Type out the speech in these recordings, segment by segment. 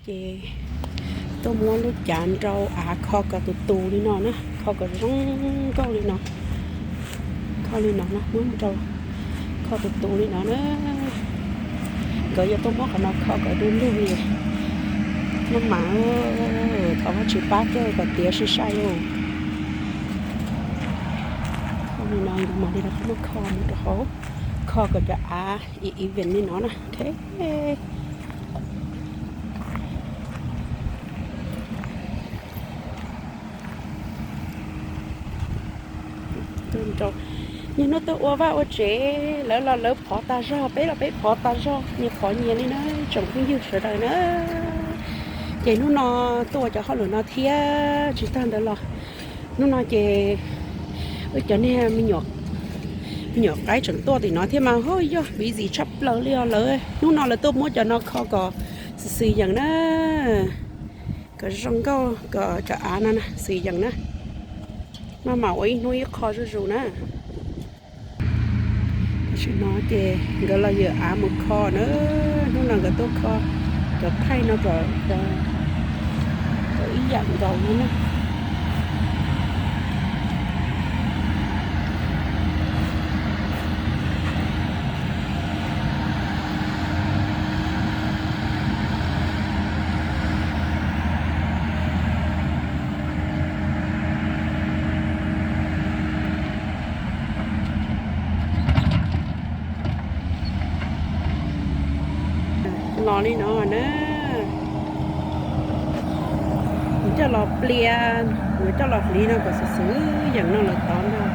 chị tôi muốn lúc chán rau kho cả tụ tụ đi nó kho cả rong câu đi nó kho đi nó muốn rau kho tụ tụ đi nó gửi cho tôi muốn cả nó kho cả đun luôn đi nó mà thọ nó chịu bát chứ còn tía sẽ sai luôn kho đi nó mà đi nó kho một cái hố kho cả cho ý viện đi nó thế nhưng nó tôi qua vào chế lỡ là lỡ phó ta ra bé là bé phó ta ra nhưng phó nhiều đi nó trồng cái dư sữa đời nữa chị nó tôi cho họ lửa nó thia chỉ tan đó là nó chị ở chỗ này mình nhọt cái trồng to thì nó thế mà hơi do bị gì chấp lỡ lỡ nó là tôi muốn cho nó kho cò xì dần đó cái rong câu cái chả nó xì dần đó mà màu ấy nuôi kho rồi nè chị nói thì gọi là giờ một kho nữa nó là cái tốt kho cái thay nó có ý dạng dầu nữa lò đi nó nữa cho lò plia người cho lò plia nó có xử dần nó là tón đâu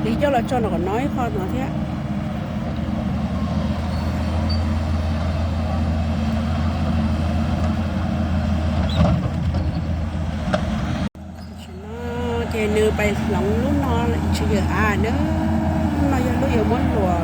lý do là cho nó còn nói kho nó thế nó chơi nửa bay lỏng lúc nó lại chưa nữa nó giờ lúc giờ muốn lùa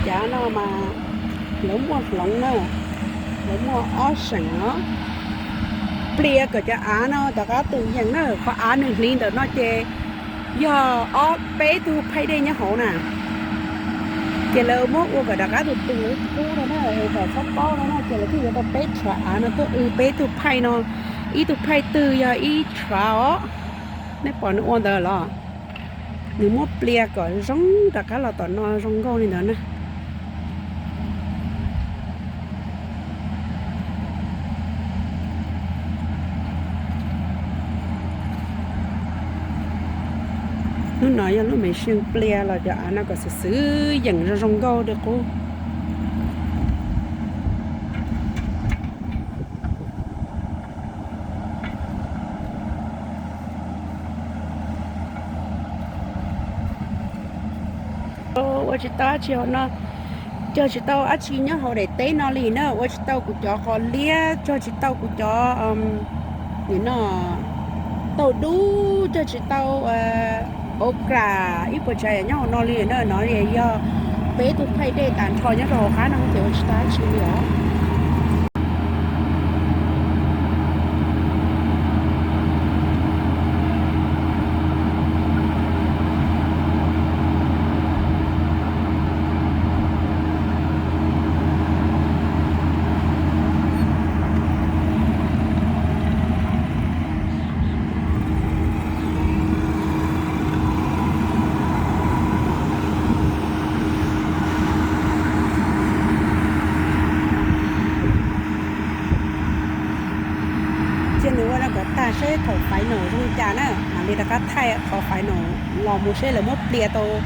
chả nó mà lỡ mua lỏng nữa lỡ mua ocean nó plia của chả nó đã có từ dạng nó có này liên được nó chê do bé tu pay đây nhá hổ nè chê lỡ mua của đã có từ cũ đó nó phải sắp bao nó chê là cái gì đó bé trả nó tôi bé tu pay nó ý tu pay từ giờ ý trả nó bỏ nó ôn đời lo nếu mua plia của giống đã có là tao nó giống câu này nữa nè nó nói cho nó mới xuyên plia là cho nó có sự sử dụng ra rong câu được cô我知道只要那就知道啊，今年好的对那里呢，我知道古叫好烈，就知道古叫你那豆đủ就知道okra ít bữa chạy nhau nó liền nó liền do bé tụi phải để tàn thò nhá rồi khá năng kiểu ta chỉ đó nữa là có ta sẽ thổ phải nổ trong cha nữa mà đi là các thay thổ phải nổ lò một sẽ là một bia tô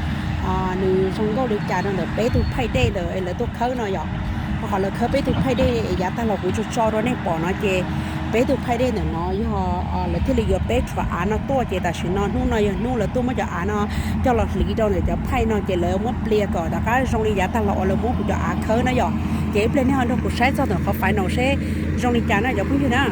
nữ trong câu được cha nó được bé tụ phải đê được là tụ khơi nó vậy họ là khơi bé tụ phải đê giá ta là cũng cho đó nên bỏ nó chê bé tụ phải đê nữa nó họ là thế là bé cho nó to chê ta xin nó nu là tôi mới cho nó cho là lý đâu để cho phải nó chê là một bia cỏ đã cái trong đi giá ta là một cho khơi nó vậy chế lên nó đâu cũng sai cho nó có phải nó sẽ trong đi cha nó giống như thế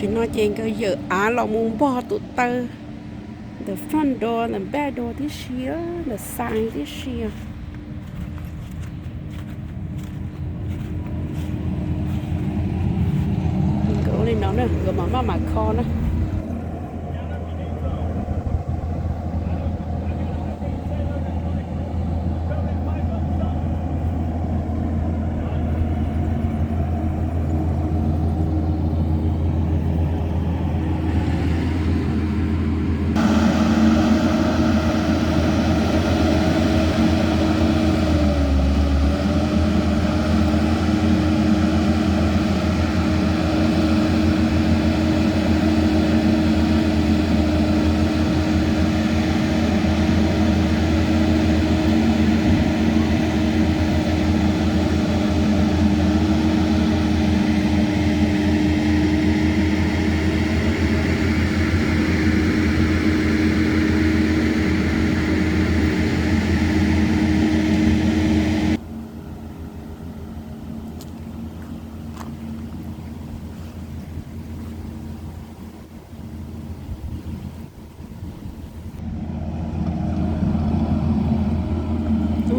chỉ nói chuyện cái giờ là muốn bỏ tụt tơ the front door the back door this year the sign this year cậu lên đó nữa rồi mà kho nữa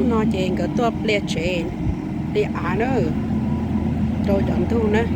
nó chuyện cáiตัวเปลี่ยนเชนเดียร์เนอะโดยจันทุนนะ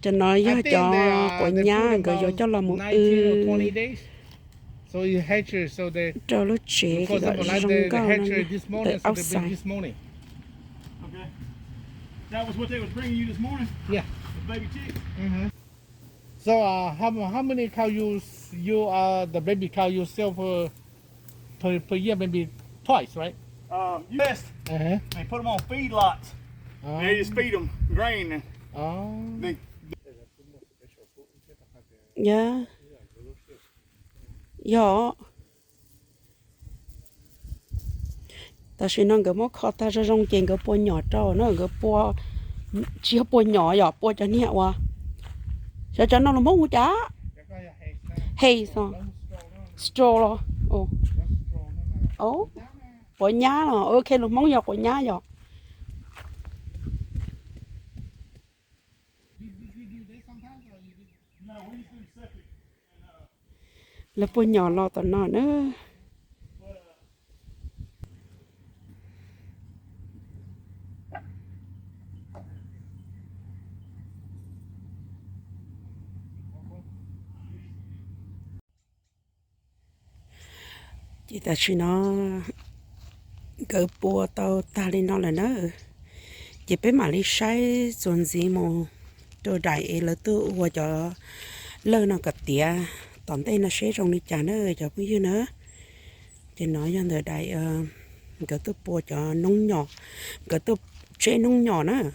cho nói cho của nhà rồi cho là một So you hatcher, so they cho lúc trẻ thì gọi like rong the cao hatcher lên this morning, từ so they bring outside. this morning. Okay. That was what they was bringing you this morning? Yeah. The baby chick? Mm-hmm. So how many cow you the baby cow you sell for per year? Maybe twice, right? You best. Uh-huh. They put them on feedlots. They just feed them grain. And they, Yeah. Dạ. Ta xin nó cái món kho ta ra rong chèn cái bò nhỏ trâu nó cái bò chỉ bò nhỏ nhỏ bò cho nhẹ quá. Cho nó là món chả. Hay sao? Straw lo. Ồ. Ồ. Bò nhá nó ok là món nhỏ bò nhá rồi. là bữa nhỏ lo tao nó nữa chị ta chỉ nó cái bùa tao ta lên nó là nó chị biết mà đi sai chuẩn gì mà tôi đại là tôi qua cho lơ nó cật tía tóm tay nó sẽ trong đi trả nữa cho cái gì nữa chị nói cho người đại cái tôi bùa cho nông nhỏ cái tôi chế nông nhỏ nữa